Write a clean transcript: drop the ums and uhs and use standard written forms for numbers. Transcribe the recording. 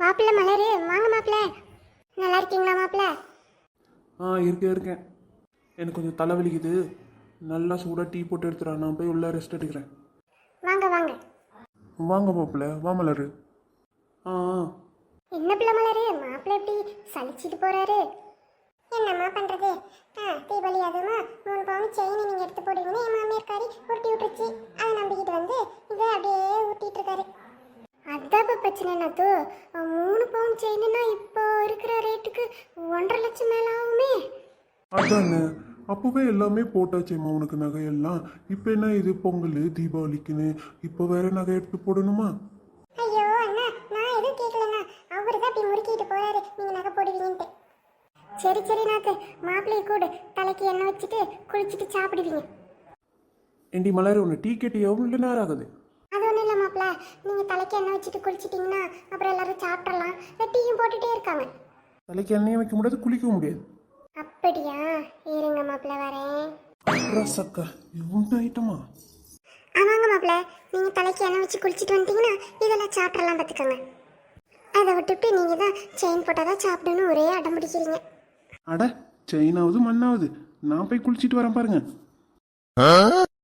மாப்பிள்ள மலரு வாங்க மாப்பிள்ள. நல்லா இருக்கீங்களா மாப்பிள்ள? இருக்கேன். எனக்கு கொஞ்சம் தலைவலிக்குது. நல்லா சூடாக டீ போட்டு எடுத்துறேன். நான் போய் உள்ள ரெஸ்ட் எடுக்கிறேன். வாங்க வாங்க. வாங்க மாப்பிள்ள, வா மலரு. ஆ என்ன பிள்ளை மலரு, மாப்பிள்ள எப்படி சலிச்சிட்டு போறாரு? என்னம்மா பண்றது? தீபாவளி அதுமா 3 பவுன் செயின் நீங்க எடுத்து போடுவீங்கன்னு என் மாமியார் காரி உருட்டி விட்டுருச்சு. அதை நம்பிக்கிட்டு வந்து இதை அப்படியே ஊட்டிட்டு இருக்காரு. அதான் இப்போ பிரச்சனை என்னது, 3 பவுன் செயின்னா இப்போ இருக்கிற ரேட்டுக்கு 1.5 லட்சம் மேல ஆகுமே. அதானே, அப்போவே எல்லாமே போட்டாச்சேம்மா உனக்கு நகையெல்லாம். இப்போ என்ன இது பொங்கல் தீபாவளிக்குன்னு இப்போ வேற நகை எடுத்து போடணுமா? ஐயோ அண்ணா, நான் எதுவும் கேட்கலண்ணா. அவரு தான் இப்படி முறுக்கிட்டு போறாரு நீங்க நகை போடுவீங்கன்ட்டு. சரி சரி நாத்து, மாப்பிள்ளையை கூடு, தலைக்கு எண்ணெய் வச்சுட்டு குளிச்சுட்டு சாப்பிடுவீங்க. ஏண்டி மலரு, உன்னை டீ கேட்டு எவ்வளோ நேரம் ஆகுது? அது ஒன்றும் இல்லை மாப்பிள்ள, நீங்கள் தலைக்கு எண்ணெய் வச்சுட்டு குளிச்சிட்டிங்கன்னா அப்புறம் எல்லாரும் சாப்பிட்றலாம். டீயும் போட்டுகிட்டே இருக்காங்க. தலைக்கு எண்ணெயும் வைக்க முடியாது, குளிக்க முடியாது. அப்படியா? இருங்க மாப்பிள்ள வரேன். சக்கா இவங்க ஐட்டமா? ஆமாங்க மாப்பிள்ள, நீங்கள் தலைக்கு எண்ணெய் வச்சு குளிச்சுட்டு வந்துட்டீங்கன்னா இதெல்லாம் சாப்பிட்றலாம் பார்த்துக்கோங்க. அதை விட்டுவிட்டு நீங்கள் தான் செயின் போட்டால் தான் சாப்பிடணும் ஒரே அடம் பிடிக்கிறீங்க. அட, செயினாவது மண்ணாவது, நான் போய் குளிச்சுட்டு வரேன் பாருங்க.